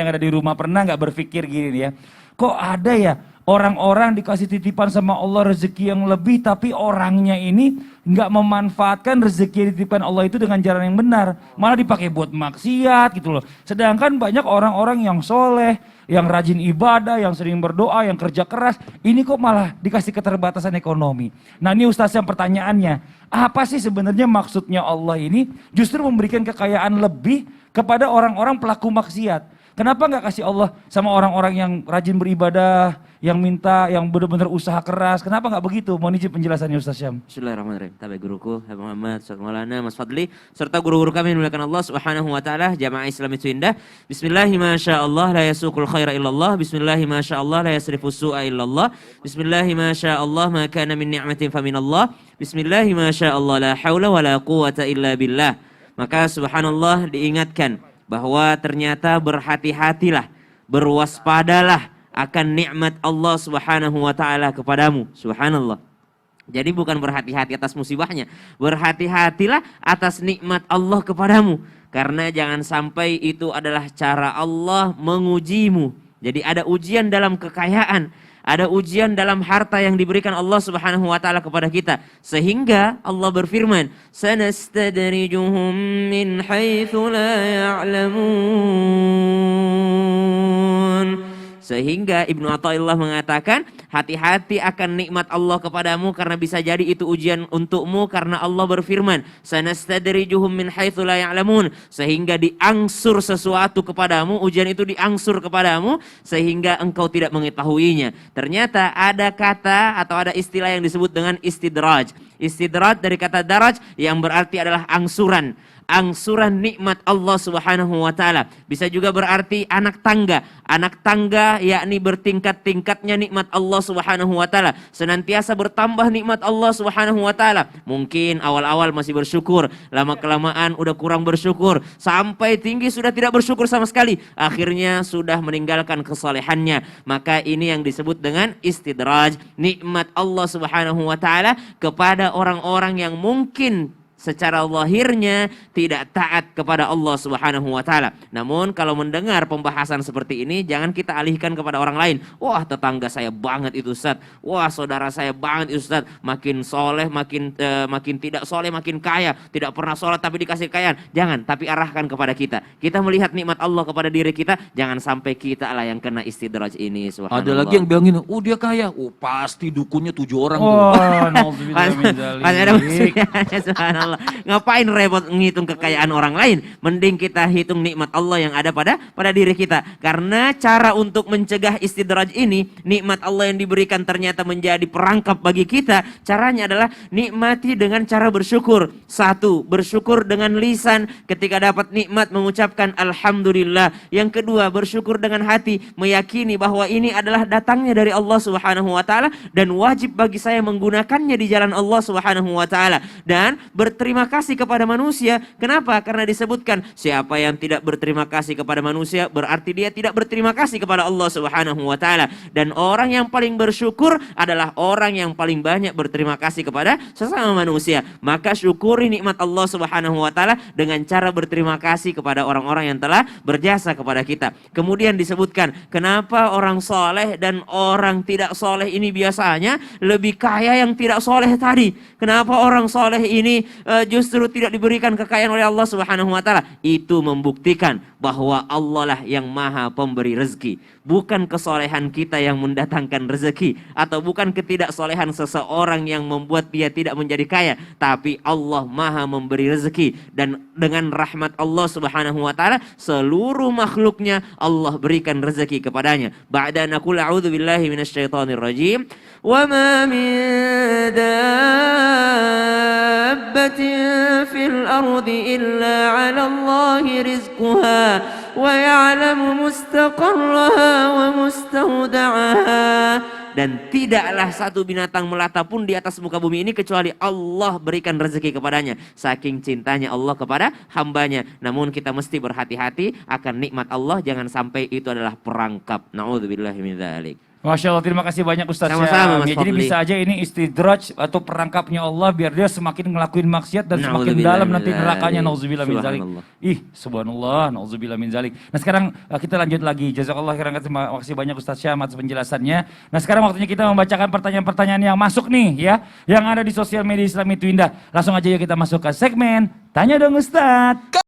yang ada di rumah pernah nggak berpikir gini nih ya, kok ada ya orang-orang dikasih titipan sama Allah rezeki yang lebih tapi orangnya ini nggak memanfaatkan rezeki yang dititipkan Allah itu dengan jalan yang benar, malah dipakai buat maksiat gitu loh. Sedangkan banyak orang-orang yang soleh, yang rajin ibadah, yang sering berdoa, yang kerja keras, ini kok malah dikasih keterbatasan ekonomi. Nah ini Ustaz yang pertanyaannya, apa sih sebenarnya maksudnya Allah ini justru memberikan kekayaan lebih kepada orang-orang pelaku maksiat? Kenapa nggak kasih Allah sama orang-orang yang rajin beribadah, yang minta, yang benar-benar usaha keras? Kenapa nggak begitu? Mohon izin penjelasannya Ustaz Syam. Bismillahirrahmanirrahim. Tabi guruku, Habib Muhammad, Ustaz Maulana, Mas Fadli, serta guru-guru kami yang dimuliakan Allah Subhanahu wa taala, jamaah Islam itu indah. Bismillahi masyaallah la yasuqul khaira illallah, bismillahi masyaallah la yasrifus su'a illallah, bismillahi masyaallah ma kana min ni'matin faminallah, bismillahi masyaallah la haula wa la quwata illa billah. Maka subhanallah diingatkan bahwa ternyata berhati-hatilah, berwaspadalah akan nikmat Allah Subhanahu wa taala kepadamu. Subhanallah. Jadi bukan berhati-hati atas musibahnya, berhati-hatilah atas nikmat Allah kepadamu. Karena jangan sampai itu adalah cara Allah mengujimu. Jadi ada ujian dalam kekayaan, ada ujian dalam harta yang diberikan Allah Subhanahu wa taala kepada kita, sehingga Allah berfirman, "Sanastadrijuhum min haitsu la ya'lamun." Sehingga Ibnu Athaillah mengatakan, hati-hati akan nikmat Allah kepadamu karena bisa jadi itu ujian untukmu, karena Allah berfirman, "Sanastadrijuhum min haitsu la ya'lamun." Sehingga diangsur sesuatu kepadamu, ujian itu diangsur kepadamu sehingga engkau tidak mengetahuinya. Ternyata ada kata atau ada istilah yang disebut dengan istidraj. Istidraj dari kata daraj yang berarti adalah angsuran. Angsuran nikmat Allah Subhanahu wa taala. Bisa juga berarti anak tangga. Anak tangga yakni bertingkat-tingkatnya nikmat Allah Subhanahu wa taala. Senantiasa bertambah nikmat Allah Subhanahu wa taala. Mungkin awal-awal masih bersyukur, lama-kelamaan udah kurang bersyukur, sampai tinggi sudah tidak bersyukur sama sekali. Akhirnya sudah meninggalkan kesalehannya. Maka ini yang disebut dengan istidraj, nikmat Allah Subhanahu wa taala kepada orang-orang yang mungkin secara lahirnya tidak taat kepada Allah Subhanahu wa taala. Namun kalau mendengar pembahasan seperti ini, jangan kita alihkan kepada orang lain. Wah, tetangga saya banget itu Ustaz. Wah, saudara saya banget itu Ustaz. Makin soleh, makin tidak soleh, makin kaya. Tidak pernah sholat tapi dikasih kekayaan. Jangan, tapi arahkan kepada kita. Kita melihat nikmat Allah kepada diri kita, jangan sampai kita lah yang kena istidraj ini. Subhanallah. Ada lagi yang bilangin, oh dia kaya. Oh pasti dukunnya 7 orang tuh. Wah, nauzubillah min dzalik. Pasti ada maksudnya, subhanallah. Ngapain repot ngitung kekayaan orang lain? Mending kita hitung nikmat Allah yang ada pada diri kita. Karena cara untuk mencegah istidraj ini, nikmat Allah yang diberikan ternyata menjadi perangkap bagi kita. Caranya adalah nikmati dengan cara bersyukur. Satu, bersyukur dengan lisan ketika dapat nikmat mengucapkan alhamdulillah. Yang kedua, bersyukur dengan hati, meyakini bahwa ini adalah datangnya dari Allah Subhanahu wa taala dan wajib bagi saya menggunakannya di jalan Allah Subhanahu wa taala. Dan berterima kasih kepada manusia. Kenapa? Karena disebutkan siapa yang tidak berterima kasih kepada manusia berarti dia tidak berterima kasih kepada Allah Subhanahu wa taala. Dan orang yang paling bersyukur adalah orang yang paling banyak berterima kasih kepada sesama manusia. Maka syukuri nikmat Allah Subhanahu wa taala dengan cara berterima kasih kepada orang-orang yang telah berjasa kepada kita. Kemudian disebutkan kenapa orang soleh dan orang tidak soleh ini biasanya lebih kaya yang tidak soleh tadi. Kenapa orang soleh ini justru tidak diberikan kekayaan oleh Allah Subhanahu wa taala? Itu membuktikan bahwa Allah lah yang maha pemberi rezeki. Bukan kesolehan kita yang mendatangkan rezeki, atau bukan ketidaksolehan seseorang yang membuat dia tidak menjadi kaya, tapi Allah maha memberi rezeki. Dan dengan rahmat Allah Subhanahu wa taala, seluruh makhluknya Allah berikan rezeki kepadanya. Ba'da naqul a'udzu billahi minasyaitonir rajim. Wa ma min dabbatin fil ardi illa 'ala Allahi rizquha wa ya'lamu mustaqarraha wa mustawda'aha. Dan tidaklah satu binatang melata pun di atas muka bumi ini kecuali Allah berikan rezeki kepadanya. Saking cintanya Allah kepada hambanya. Namun kita mesti berhati-hati akan nikmat Allah, jangan sampai itu adalah perangkap. Na'udzubillahi min dzalik. Masya Allah, terima kasih banyak Ustaz Sama-sama, Syam. Mas Ya, jadi Fadli. bisa aja ini istidraj atau perangkapnya Allah biar dia semakin ngelakuin maksiat dan semakin Na'udzubillah dalam min nanti dzalik. nerakanya. Nauzubillah min zalik. Subhanallah. Ih, subhanallah, nauzubillah min zalik. Nah, sekarang kita lanjut lagi. Jazakallah khairan, terima kasih banyak Ustaz Syam atas penjelasannya. Nah, sekarang waktunya kita membacakan pertanyaan-pertanyaan yang masuk nih ya, yang ada di sosial media Islami Twindah. Langsung aja yuk kita masuk ke segmen Tanya Dong Ustadz.